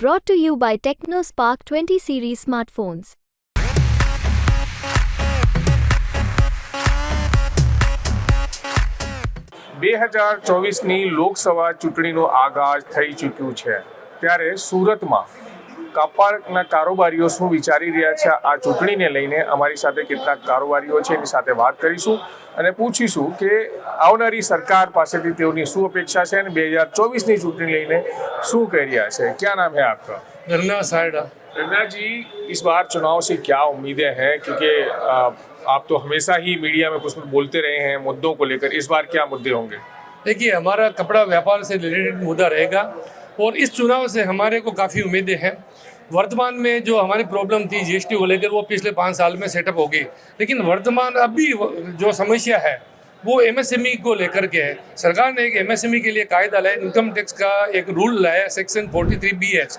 brought to you by TechnoSpark 20 series smartphones. 2024ની Lok Sabha ચૂંટણીનો આગાજ થઈ ચૂક્યું છે ત્યારે સુરતમાં કપાળના કારોબારીઓ શું વિચારી રહ્યા છે આ ચૂંટણીને લઈને અમારી સાથે કેટલાક કારોબારીઓ છે એની સાથે વાત કરીશું અને પૂછીશું કે આવનારી સરકાર પાસેથી તેઓની શું અપેક્ષા છે અને 2024ની ચૂંટણી લઈને શું કહી રહ્યા છે। क्या नाम है आपका? रन्ना साइडा। रन्ना जी, इस बार चुनाव से क्या उम्मीदें हैं क्योंकि आप तो हमेशा ही मीडिया में कुछ बोलते रहे हैं मुद्दों को लेकर, इस बार क्या मुद्दे होंगे? देखिए, हमारा कपड़ा व्यापार से रिलेटेड मुद्दा रहेगा और इस चुनाव से हमारे को काफ़ी उम्मीदें हैं। वर्तमान में जो हमारी प्रॉब्लम थी जीएसटी को लेकर वो पिछले 5 साल में सेटअप हो गई, लेकिन वर्तमान अभी जो समस्या है वो एमएसएमई को लेकर के है। सरकार ने एक एमएसएमई के लिए कायदा लाया, इनकम टैक्स का एक रूल लाया सेक्शन 43BH।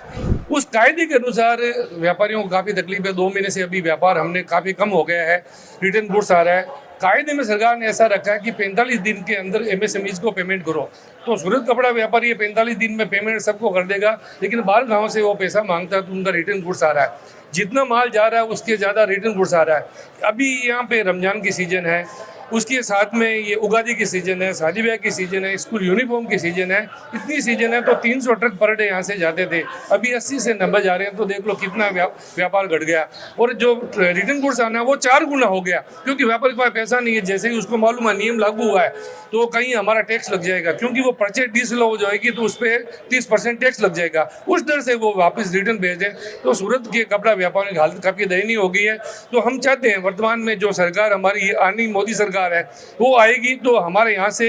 उस कायदे के अनुसार व्यापारियों को काफ़ी तकलीफ है। 2 महीने से अभी व्यापार हमने काफ़ी कम हो गया है, रिटर्न गुड्स आ रहा है। कायदे में सरकार ने ऐसा रखा है कि 45 दिन के अंदर एमएसएमईज को पेमेंट करो। तो सूरत कपड़ा व्यापारी 45 दिन में पेमेंट सबको कर देगा, लेकिन बाहर गाँव से वो पैसा मांगता है तो उनका रिटर्न गुड्स आ रहा है। जितना माल जा रहा है उसके ज़्यादा रिटर्न गुड्स आ रहा है। अभी यहाँ पे रमजान की सीज़न है, उसके साथ में ये उगादी की सीज़न है, शादी ब्याह की सीज़न है, स्कूल यूनिफॉर्म की सीज़न है। इतनी सीज़न है तो 300 ट्रक पर डे यहाँ से जाते थे, अभी 80 से 90 जा रहे हैं। तो देख लो कितना व्यापार घट गया। और जो रिटर्न गुड्स आना है वो 4 गुना हो गया, क्योंकि व्यापारी के पास पैसा नहीं है। जैसे ही उसको मालूम है नियम लागू हुआ है तो कहीं हमारा टैक्स लग जाएगा, क्योंकि वो परचेज डिसअलाउ हो जाएगी तो उस पर 30% टैक्स लग जाएगा। उस डर से वो वापस रिटर्न भेजें। तो सूरत के कपड़ा व्यापार की हालत काफ़ी दयनीय हो गई है। तो हम चाहते हैं वर्तमान में जो सरकार हमारी आनी मोदी सरकार है वो आएगी तो हमारे यहाँ से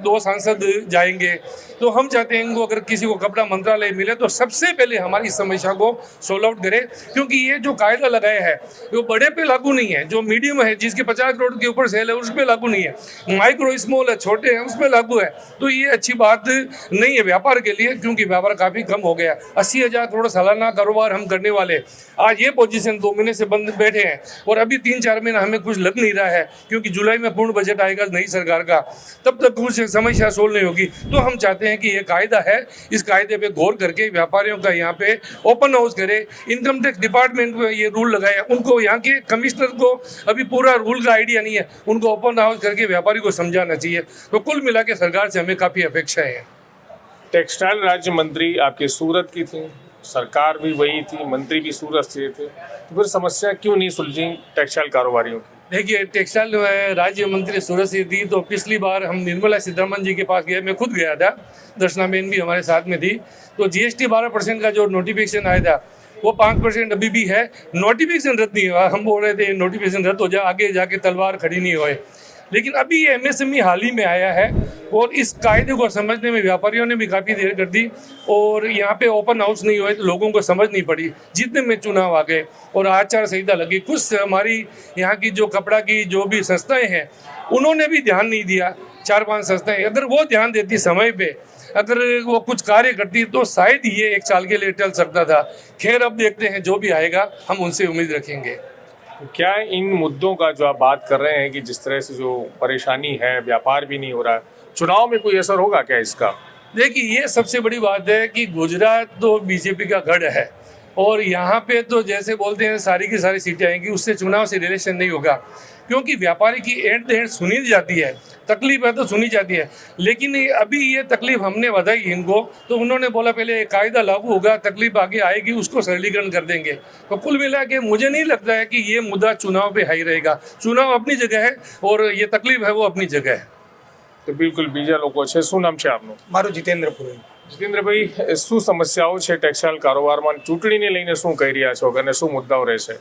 2 सांसद जाएंगे। तो हम चाहते हैं इनको अगर किसी को कपड़ा मंत्रालय मिले तो सबसे पहले हमारी समस्या को सोल्व आउट करे, क्योंकि ये जो कायदा लगाया है वो बड़े पे लागू नहीं है। जो मीडियम है जिसके 50 करोड़ के ऊपर सेल है उस पर लागू नहीं है। माइक्रो स्मॉल है, छोटे हैं, उस पर लागू है। तो ये अच्छी बात नहीं है व्यापार के लिए, क्योंकि व्यापार काफ़ी कम हो गया। 80,000 करोड़ सालाना कारोबार हम करने वाले आज ये पोजीशन 2 महीने से बंद बैठे हैं और अभी 3-4 महीना हमें कुछ लग नहीं रहा है, क्योंकि जुलाई में पूर्ण बजट आएगा नई सरकार का, तब तक कुछ समस्या सोल्व नहीं होगी। तो हम चाहते हैं कि ये कायदा है, इस कायदे पे गौर करके व्यापारियों का यहाँ पे ओपन हाउस करे। इनकम टैक्स डिपार्टमेंट को ये रूल लगाया, उनको यहाँ के कमिश्नर को अभी पूरा रूल का आइडिया नहीं है, उनको ओपन हाउस करके व्यापारी को समझाना चाहिए। तो कुल मिला के सरकार से हमें काफ़ी अपेक्षाएं हैं। टेक्सटाइल राज्य मंत्री आपके सूरत की थी, सरकार भी वही थी, मंत्री भी सूरत से थे, तो फिर समस्या क्यों नहीं सुलझी टेक्सटाइल कारोबारियों की? देखिए, टेक्सटाइल राज्य मंत्री सूरत से थी, तो पिछली बार हम निर्मला सीतारमण जी के पास गए, मैं खुद गया था, दर्शना बेन भी हमारे साथ में थी। तो जीएसटी 12% का जो नोटिफिकेशन आया था वो 5% अभी भी है। नोटिफिकेशन रद्द नहीं हुआ। हम बोल रहे थे नोटिफिकेशन रद्द हो जाए, आगे जाके तलवार खड़ी नहीं होए, लेकिन अभी ये एमएसएमई हाल ही में आया है और इस कायदे को समझने में व्यापारियों ने भी काफ़ी देर कर दी और यहाँ पे ओपन हाउस नहीं हुए तो लोगों को समझ नहीं पड़ी। जितने में चुनाव आ गए और आचार संहिता लगी, कुछ हमारी यहाँ की जो कपड़ा की जो भी संस्थाएं हैं उन्होंने भी ध्यान नहीं दिया। 4-5 संस्थाएं अगर वो ध्यान देती समय पे, अगर वो कुछ कार्य करती तो शायद ये 1 साल के लिए टल सकता था। खैर, अब देखते हैं, जो भी आएगा हम उनसे उम्मीद रखेंगे। क्या इन मुद्दों का जो आप बात कर रहे हैं कि जिस तरह से जो परेशानी है, व्यापार भी नहीं हो रहा है, चुनाव में कोई असर होगा क्या इसका? देखिए, ये सबसे बड़ी बात है कि गुजरात तो बीजेपी का गढ़ है और यहाँ पे तो जैसे बोलते हैं सारी की सारी सीटें आएंगी, उससे चुनाव से रिलेशन नहीं होगा, क्योंकि व्यापारी की एंड द एंड सुनी जाती है। तकलीफ है तो सुनी जाती है, लेकिन अभी ये तकलीफ हमने बताई इनको तो उन्होंने बोला पहले कायदा लागू होगा, तकलीफ आगे आएगी, उसको सरलीकरण कर देंगे। तो कुल मिला के मुझे नहीं लगता है कि ये मुद्दा चुनाव पे हाई रहेगा। चुनाव अपनी जगह है और ये तकलीफ है वो अपनी जगह है। तो बिल्कुल बीजा लोग છે। શું નામ છે આપનું? મારું જીતેન્દ્ર પુરોહિત। જીતેન્દ્રભાઈ, શું સમસ્યાઓ છે ટેક્સટાઇલ કારોબારમાં? ચૂંટણીને લઈને શું કહી રહ્યા છો અને શું મુદ્દાઓ રહેશે?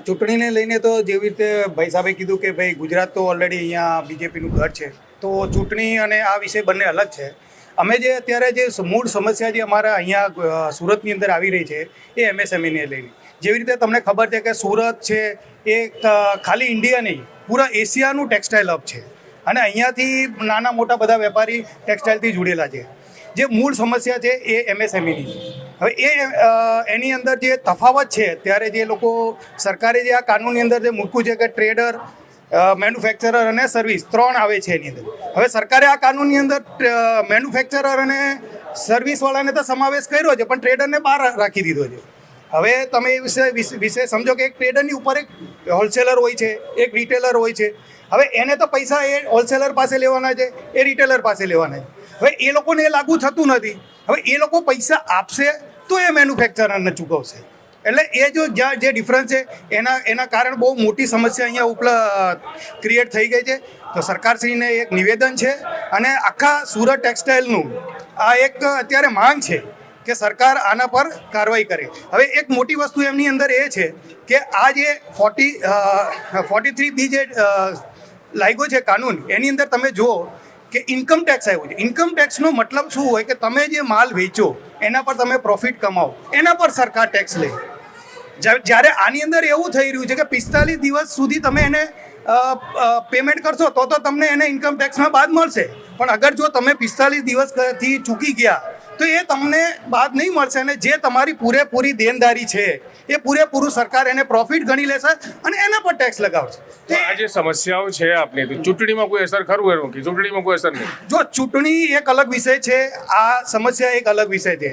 ચૂંટણીને લઈને તો જેવી રીતે ભાઈ સાહેબે કીધું કે ભાઈ ગુજરાત તો ઓલરેડી અહીંયા બીજેપીનું ઘર છે, તો ચૂંટણી અને આ વિષય બંને અલગ છે। અમે જે અત્યારે જે મૂળ સમસ્યા જે અમારા અહીંયા સુરતની અંદર આવી રહી છે એ એમએસએમઈને લઈને, જેવી રીતે તમને ખબર છે કે સુરત છે એ ખાલી ઇન્ડિયા નહીં પૂરા એશિયાનું ટેક્સટાઇલ હબ છે અને અહીંયાથી નાના મોટા બધા વેપારી ટેક્સટાઇલથી જોડેલા છે। જે મૂળ સમસ્યા છે એ એમએસએમઈની છે। હવે એની અંદર જે તફાવત છે ત્યારે જે લોકો સરકારે જે આ કાનૂનની અંદર જે મૂક્યું છે કે ટ્રેડર, મેન્યુફેક્ચરર અને સર્વિસ 3 આવે છે એની અંદર। હવે સરકારે આ કાનૂનની અંદર મેન્યુફેક્ચરર અને સર્વિસવાળાને તો સમાવેશ કર્યો છે પણ ટ્રેડરને બહાર રાખી દીધો છે. હવે તમે એ વિશે સમજો કે એક ટ્રેડરની ઉપર એક હોલસેલર હોય છે, એક રિટેલર હોય છે. હવે એને તો પૈસા એ હોલસેલર પાસે લેવાના છે, એ રિટેલર પાસે લેવાના છે. હવે એ લોકોને એ લાગુ થતું નથી. હવે એ લોકો પૈસા આપશે તો એ મેન્યુફેક્ચરરને ચૂકવશે. એટલે એ જો જ્યાં જે ડિફરન્સ છે એના કારણે બહુ મોટી સમસ્યા અહીંયા ક્રિએટ થઈ ગઈ છે. તો સરકારશ્રીને એક નિવેદન છે અને આખા સુરત ટેક્સટાઇલનું આ એક અત્યારે માંગ છે કે સરકાર આના પર કાર્યવાહી કરે. હવે એક મોટી વસ્તુ એમની અંદર એ છે કે આ જે 43B જે લાગ્યો છે કાનૂન, એની અંદર તમે જુઓ કે ઇન્કમ ટેક્સ આવ્યો છે. ઇન્કમ ટેક્સનો મતલબ શું હોય કે તમે જે માલ વેચો એના પર તમે પ્રોફિટ કમાવો એના પર સરકાર ટેક્સ લે. જ્યારે આની અંદર એવું થઈ રહ્યું છે કે 45 દિવસ સુધી તમે એને પેમેન્ટ કરશો તો તમને એને ઇન્કમ ટેક્સમાં બાદ મળશે. પણ અગર જો તમે 45 દિવસથી ચૂકી ગયા તો એ તમને બાદ નહીં મળશે અને જે તમારી પૂરેપૂરી દેનદારી છે એ પૂરેપૂરું સરકાર એને પ્રોફિટ ગણી લેશે અને એના પર ટેક્સ લગાવશે. તો આ જે સમસ્યાઓ છે આપની, તો ચૂંટણીમાં કોઈ અસર ખરું એનું કે ચૂંટણીમાં કોઈ અસર નહીં? જો ચૂંટણી એક અલગ વિષય છે, આ સમસ્યા એક અલગ વિષય છે.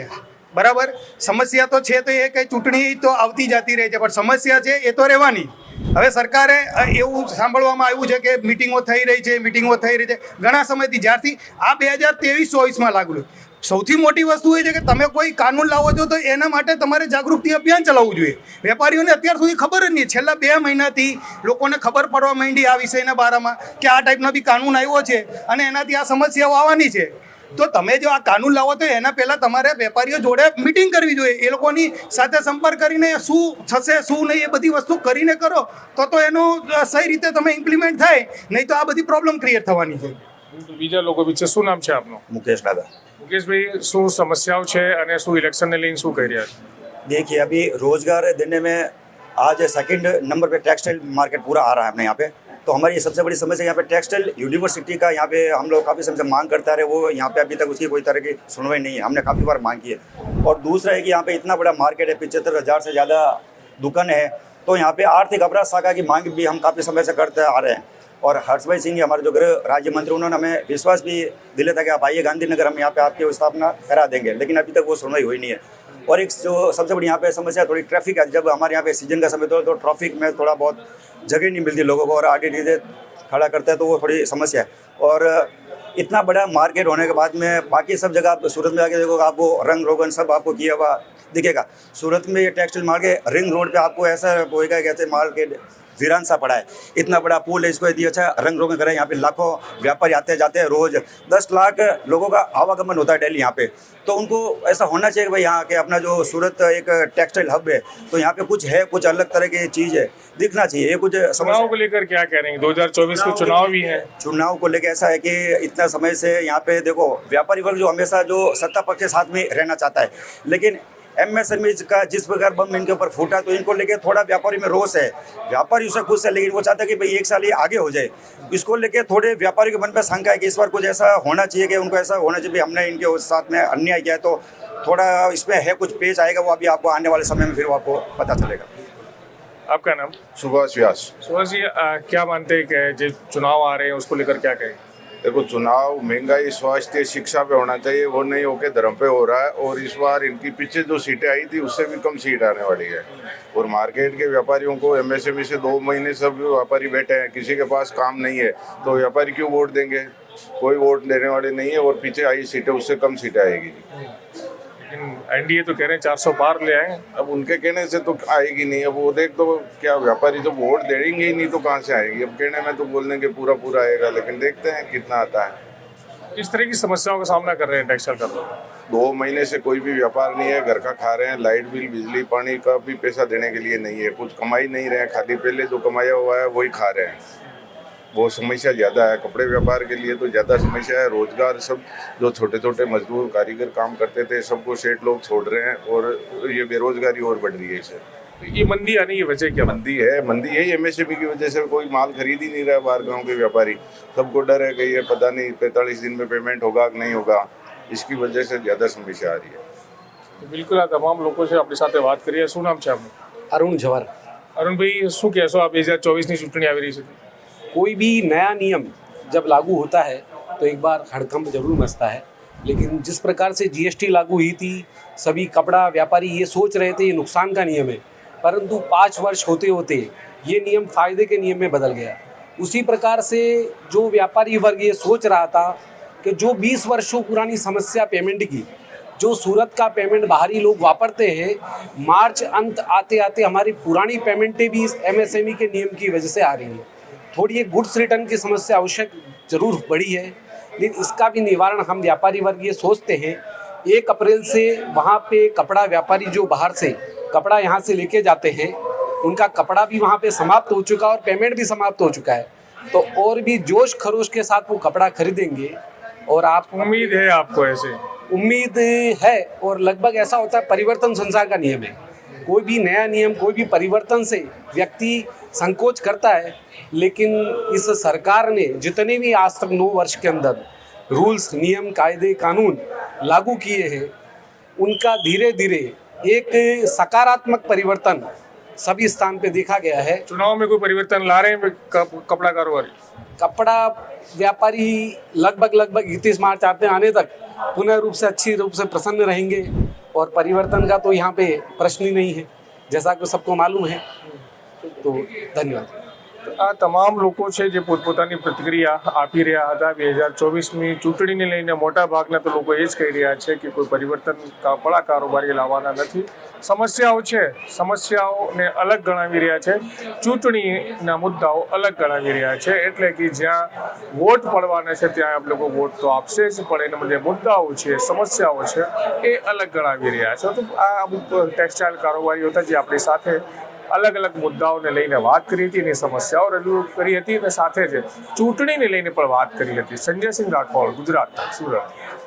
બરાબર, સમસ્યા તો છે તો એ કંઈ ચૂંટણી તો આવતી જતી રહે છે પણ સમસ્યા છે એ તો રહેવાની. હવે સરકારે એવું સાંભળવામાં આવ્યું છે કે મિટિંગો થઈ રહી છે ઘણા સમયથી, જ્યારથી આ 2023-24માં લાગુ. સૌથી મોટી વસ્તુ એ છે કે તમે કોઈ કાનૂન લાવો છો તો એના માટે તમારે જાગૃતિ અભિયાન ચલાવવું જોઈએ. વેપારીઓને અત્યાર સુધી ખબર જ નહીં. છેલ્લા 2 મહિનાથી લોકોને ખબર પડવા માંડી આ વિષયના બારામાં કે આ ટાઈપનો બી કાનૂન આવ્યો છે અને એનાથી આ સમસ્યાઓ આવવાની છે. તો તમે જો આ કાનૂન લાવો તો એના પહેલાં તમારે વેપારીઓ જોડે મિટિંગ કરવી જોઈએ. એ લોકોની સાથે સંપર્ક કરીને શું થશે શું નહીં એ બધી વસ્તુ કરીને કરો તો એનું સહી રીતે તમે ઇમ્પ્લિમેન્ટ થાય, નહીં તો આ બધી પ્રોબ્લેમ ક્રિએટ થવાની છે. બીજા લોકો વિશે શું નામ છે આપનું? मुकेश दादा. મુકેશભાઈ, શું સમસ્યાઓ છે અને શું ઇલેક્શનને લઈને શું કહી રહ્યા છે? देखिए, अभी रोजगार देने में आज सेकंड नंबर पे टेक्सटाइल मार्केट पूरा आ रहा है अपने यहाँ पे. तो हमारी सबसे बड़ी समस्या यहाँ पे टेक्सटाइल यूनिवर्सिटी का यहाँ पे हम लोग काफ़ी समय से मांग करते रहे, वो यहाँ पे अभी तक उसकी कोई तरह की सुनवाई नहीं है. हमने काफ़ी बार मांग की है. और दूसरा है कि यहाँ पे इतना बड़ा मार्केट है, 75,000 से ज़्यादा दुकानें हैं. तो यहाँ पे आर्थिक अपराध शाखा की मांग भी हम काफ़ी समय से करते आ रहे हैं. और हर्ष भाई सिंह हमारे जो गृह राज्य मंत्री, उन्होंने हमें विश्वास भी दिलाया था कि आप आइए गांधीनगर, हम यहाँ पे आपकी स्थापना करा देंगे. लेकिन अभी तक वो सुनवाई हुई नहीं है. और एक जो सबसे बड़ी यहाँ पे समस्या थोड़ी ट्रैफिक है. जब हमारे यहाँ पे सीजन का समय तो ट्रैफिक में थोड़ा बहुत जगह नहीं मिलती लोगों को और आगे धीरे खड़ा करते हैं, तो वो थोड़ी समस्या है. और इतना बड़ा मार्केट होने के बाद में बाकी सब जगह आप सूरत में आके देखोगे, आपको रंग रोगन सब आपको किया हुआ दिखेगा. सूरत में ये टेक्सटाइल मार्केट रिंग रोड पे आपको ऐसा होएगा कि ऐसे मार्केट वीरान सा पड़ा है. इतना बड़ा पुल है, इसको यदि अच्छा रंग रोगन करें, यहाँ पे लाखों व्यापारी आते जाते हैं. रोज 10 लाख लोगों का आवागमन होता है डेली यहाँ पे. तो उनको ऐसा होना चाहिए कि भाई यहाँ के अपना जो सूरत एक टेक्सटाइल हब है, तो यहाँ पे कुछ है, कुछ अलग तरह की चीज़ है, दिखना चाहिए. ये कुछ चुनाव को लेकर क्या कह रहे हैं? 2024 के चुनाव भी हैं. चुनाव को लेकर ऐसा है कि इतना समय से यहाँ पे देखो, व्यापारी वर्ग जो हमेशा जो सत्ता पक्ष के साथ में रहना चाहता है, लेकिन MSME का जिस प्रकार बम इनके ऊपर फूटा, तो इनको लेके थोड़ा व्यापारी में रोष है. व्यापारी उससे खुश है, लेकिन वो चाहता है कि भाई 1 साल ये आगे हो जाए. इसको लेके थोड़े व्यापारी के मन में शंका है कि इस बार कुछ ऐसा होना चाहिए कि उनको ऐसा होना चाहिए हमने इनके साथ में अन्याय किया है. तो थोड़ा इसमें है कुछ पेच आएगा, वो अभी आपको आने वाले समय में फिर वो आपको पता चलेगा. आपका नाम? सुभाष व्यास. सुभाष जी, क्या मानते हैं कि जो चुनाव आ रहे हैं उसको लेकर क्या कहें? देखो, चुनाव महंगाई, स्वास्थ्य, शिक्षा पे होना चाहिए, वो नहीं होके धर्म पे हो रहा है. और इस बार इनकी पीछे जो सीटें आई थी उससे भी कम सीट आने वाली है. और मार्केट के व्यापारियों को MSME से 2 महीने सब व्यापारी बैठे हैं, किसी के पास काम नहीं है, तो व्यापारी क्यों वोट देंगे? कोई वोट देने वाले नहीं है. और पीछे आई सीटें उससे कम सीटें आएगी. लेकिन एनडीए तो कह रहे हैं 400 पार ले आए. अब उनके कहने से तो आएगी नहीं. अब वो देख, तो क्या व्यापारी तो वोट देंगे ही नहीं तो कहाँ से आएगी? अब कहने में तो बोल देंगे पूरा पूरा आएगा, लेकिन देखते हैं कितना आता है. किस तरह की समस्याओं का सामना कर रहे हैं टेक्सटाइल कर रहे हैं? 2 महीने से कोई भी व्यापार नहीं है, घर का खा रहे हैं. लाइट बिल, बिजली पानी का भी पैसा देने के लिए नहीं है. कुछ कमाई नहीं रहे हैं, खाली पहले जो कमाया हुआ है वही खा रहे हैं. वो समस्या ज़्यादा है. कपड़े व्यापार के लिए तो ज़्यादा समस्या है. रोजगार सब जो छोटे छोटे मजदूर कारीगर काम करते थे, सबको सेठ लोग छोड़ रहे हैं और ये बेरोजगारी और बढ़ रही है. इससे तो ये मंदी आने की वजह क्या? मंदी है. मंदी यही MSME की वजह से कोई माल खरीद ही नहीं रहा बाहर गाँव के व्यापारी. सबको डर है कि ये पता नहीं 45 दिन में पेमेंट होगा कि नहीं होगा. इसकी वजह से ज़्यादा समस्या आ रही है. तो बिल्कुल आ तमाम लोगों से अपनी साथ बात करिए. શું નામ છે આપનું? અરુણ જવાર. અરુણભાઈ, શું કહેશો? આ 2024ની ચૂંટણી આવી રહી છે. कोई भी नया नियम जब लागू होता है तो एक बार हड़कंप जरूर मचता है. लेकिन जिस प्रकार से जीएसटी लागू हुई थी, सभी कपड़ा व्यापारी ये सोच रहे थे ये नुकसान का नियम है, परंतु 5 वर्ष होते होते ये नियम फायदे के नियम में बदल गया। उसी प्रकार से जो व्यापारी वर्ग ये सोच रहा था कि जो 20 वर्षों पुरानी समस्या पेमेंट की, जो सूरत का पेमेंट बाहरी लोग वापरते हैं, मार्च अंत आते आते हमारी पुरानी पेमेंटें भी इस एमएसएमई के नियम की वजह से आ रही हैं। थोड़ी एक गुड्स रिटर्न की समस्या आवश्यक जरूर बढ़ी है, लेकिन इसका भी निवारण हम व्यापारी वर्ग ये सोचते हैं 1 अप्रैल से वहाँ पे कपड़ा व्यापारी जो बाहर से कपड़ा यहाँ से लेके जाते हैं, उनका कपड़ा भी वहाँ पे समाप्त हो चुका और पेमेंट भी समाप्त हो चुका है, तो और भी जोश खरोश के साथ वो कपड़ा खरीदेंगे। और आप उम्मीद है आपको ऐसे? उम्मीद है, और लगभग ऐसा होता है, परिवर्तन संसार का नियम है। कोई भी नया नियम, कोई भी परिवर्तन से व्यक्ति संकोच करता है, लेकिन इस सरकार ने जितने भी आज तक 9 वर्ष के अंदर रूल्स, नियम, कायदे, कानून लागू किए हैं, उनका धीरे धीरे एक सकारात्मक परिवर्तन सभी स्थान पे देखा गया है। चुनाव में कोई परिवर्तन ला रहे हैं कपड़ा कारोबारी? कपड़ा व्यापारी लगभग 31 मार्च आने तक पुनः रूप से अच्छी रूप से प्रसन्न रहेंगे, और परिवर्तन का तो यहाँ पे प्रश्न ही नहीं है, जैसा कि सबको मालूम है। तो धन्यवाद। આ તમામ લોકો છે જે પોતપોતાની પ્રતિક્રિયા આપી રહ્યા હતા 2024ની ચૂંટણીને લઈને મોટા ભાગના તો લોકો એ જ કહી રહ્યા છે કે કોઈ પરિવર્તન કપડા કારોબારી લાવવાના નથી। સમસ્યાઓ છે, સમસ્યાઓને અલગ ગણાવી રહ્યા છે, ચૂંટણીના મુદ્દાઓ અલગ ગણાવી રહ્યા છે, એટલે કે જ્યાં વોટ પડવાના છે ત્યાં આપ લોકો વોટ તો આપશે જ, પણ એના જે મુદ્દાઓ છે, સમસ્યાઓ છે એ અલગ ગણાવી રહ્યા છે। તો આ અમુક ટેક્સટાઇલ કારોબારીઓ હતા જે આપણી સાથે अलग अलग मुद्दाओं ने लईने बात करी थी, समस्याओं रजू करी थी, साथे ज चूंटणी ने लईने पण बात करी थी। संजय सिंह राठौड़, गुजरात, सूरत।